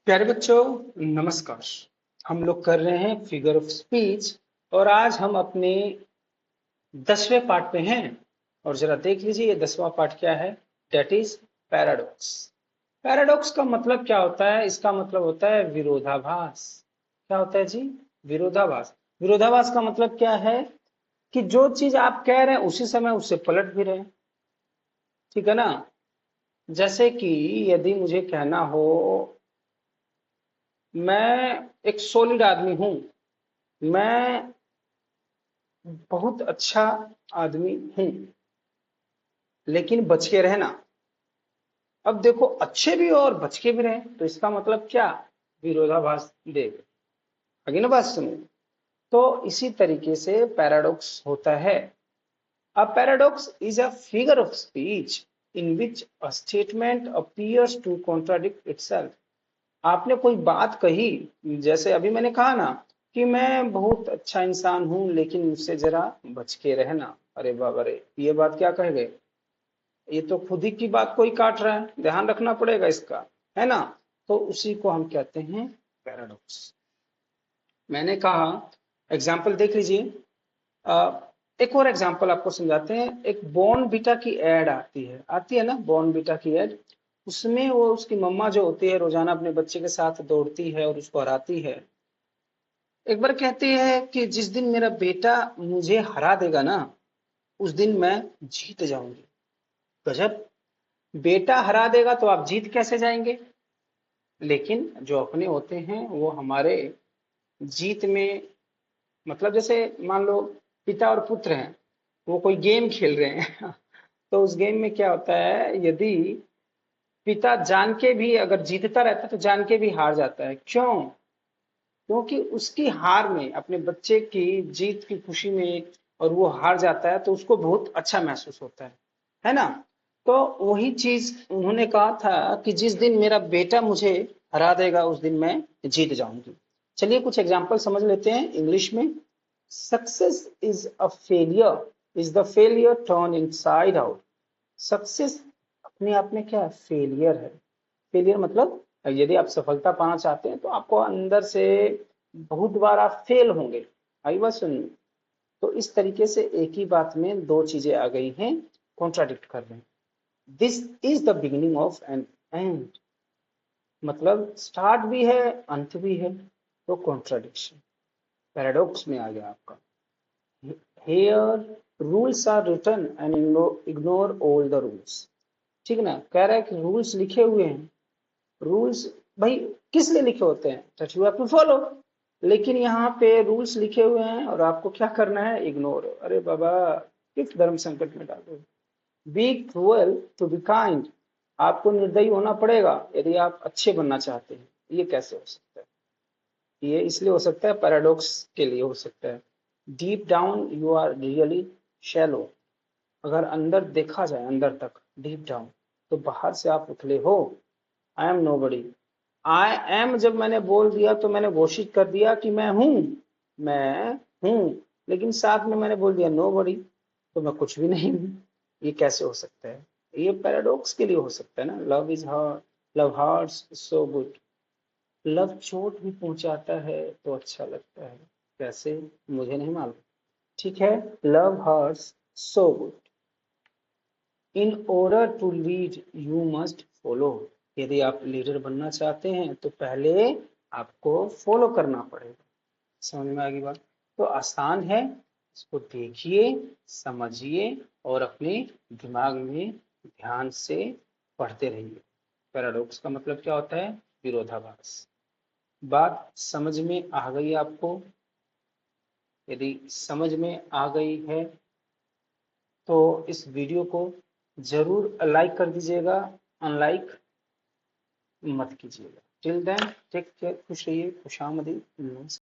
प्यारे बच्चों, नमस्कार। हम लोग कर रहे हैं फिगर ऑफ स्पीच और आज हम अपने 10वें पार्ट पे हैं। और जरा देख लीजिए ये 10वां पार्ट क्या है। Date is paradox. पैराडॉक्स का मतलब क्या होता है? इसका मतलब होता है विरोधाभास। क्या होता है जी? विरोधाभास। विरोधाभास का मतलब क्या है कि जो चीज आप कह रहे हैं उसी समय उससे पलट भी रहे हैं। ठीक है ना? जैसे कि यदि मुझे कहना हो मैं एक सॉलिड आदमी हूं, मैं बहुत अच्छा आदमी हूं, लेकिन बच के रहना। अब देखो, अच्छे भी और बच के भी रहे तो इसका मतलब क्या? विरोधाभास देगा। आगे ना बात सुनो। तो इसी तरीके से पैराडॉक्स होता है। A paradox is a figure of speech in which a statement appears to contradict itself. आपने कोई बात कही, जैसे अभी मैंने कहा ना कि मैं बहुत अच्छा इंसान हूं लेकिन मुझसे जरा बच के रहना। अरे बाबा रे, ये बात क्या कह गए? ये तो खुद ही की बात कोई काट रहा है, ध्यान रखना पड़ेगा इसका, है ना? तो उसी को हम कहते हैं पैराडॉक्स। मैंने कहा, एग्जाम्पल देख लीजिए। एक और एग्जाम्पल आपको समझाते हैं। एक बॉर्नवीटा की एड आती है ना, बॉर्नवीटा की एड। उसमें वो उसकी मम्मा जो होती है रोजाना अपने बच्चे के साथ दौड़ती है और उसको हराती है। एक बार कहती है कि जिस दिन मेरा बेटा मुझे हरा देगा ना, उस दिन मैं जीत जाऊंगी। गजब! बेटा हरा देगा तो आप जीत कैसे जाएंगे? लेकिन जो अपने होते हैं वो हमारे जीत में, मतलब जैसे मान लो पिता और पुत्र हैं, वो कोई गेम खेल रहे हैं तो उस गेम में क्या होता है, यदि पिता जान के भी अगर जीतता रहता है तो जान के भी हार जाता है। क्यों? क्योंकि उसकी हार में, अपने बच्चे की जीत की खुशी में, और वो हार जाता है तो उसको बहुत अच्छा महसूस होता है ना? तो वही चीज उन्होंने कहा था कि जिस दिन मेरा बेटा मुझे हरा देगा उस दिन मैं जीत जाऊंगी। चलिए कुछ एग्जांपल समझ लेते हैं इंग्लिश में। Success is a failure is the failure turn inside out. Success अपने आप में क्या है? फेलियर है। फेलियर मतलब यदि आप सफलता पाना चाहते हैं तो आपको अंदर से बहुत बार आप फेल होंगे। आई बात सुनिए। तो इस तरीके से एक ही बात में दो चीजें आ गई हैं, कॉन्ट्राडिक्ट कर रहे हैं। This is the beginning of an end, मतलब स्टार्ट भी है अंत भी है। तो कॉन्ट्राडिक्शन पैराडॉक्स में आ गया आपका। Here rules are written and ignore all the rules. ठीक है ना? कह रहा है कि रूल्स लिखे हुए हैं। रूल्स भाई किस लिए लिखे होते हैं? That you have to follow. लेकिन यहाँ पे रूल्स लिखे हुए हैं और आपको क्या करना है? इग्नोर। अरे बाबा, किस धर्म संकट में डाल दो। Be cruel to be kind. आपको निर्दयी होना पड़ेगा यदि आप अच्छे बनना चाहते हैं। ये कैसे हो सकता है? ये इसलिए हो सकता है, पैराडॉक्स के लिए हो सकता है। Deep down you are really shallow. अगर अंदर देखा जाए, अंदर तक डीप डाउन, तो बाहर से आप उथले हो। I am nobody. I am जब मैंने बोल दिया तो मैंने घोषित कर दिया कि मैं हूं, लेकिन साथ में मैंने बोल दिया नोबडी, तो मैं कुछ भी नहीं हूं। ये कैसे हो सकता है? ये पैराडॉक्स के लिए हो सकता है ना। Love is hard, love hearts so good. Love चोट भी पहुंचाता है तो अच्छा लगता है। कैसे? मुझे नहीं मालूम। ठीक है। Love hurts so good. In order to lead you must follow. यदि आप लीडर बनना चाहते हैं तो पहले आपको फॉलो करना पड़ेगा। समझ में आ गई बात? तो आसान है, इसको देखिए, समझिए और अपने दिमाग में ध्यान से पढ़ते रहिए। पैराडॉक्स का मतलब क्या होता है? विरोधाभास। बात समझ में आ गई आपको? यदि समझ में आ गई है तो इस वीडियो को जरूर लाइक कर दीजिएगा, अनलाइक मत कीजिएगा। टिल देन टेक केयर, खुश रहिए, खुशामदी, नमस्कार।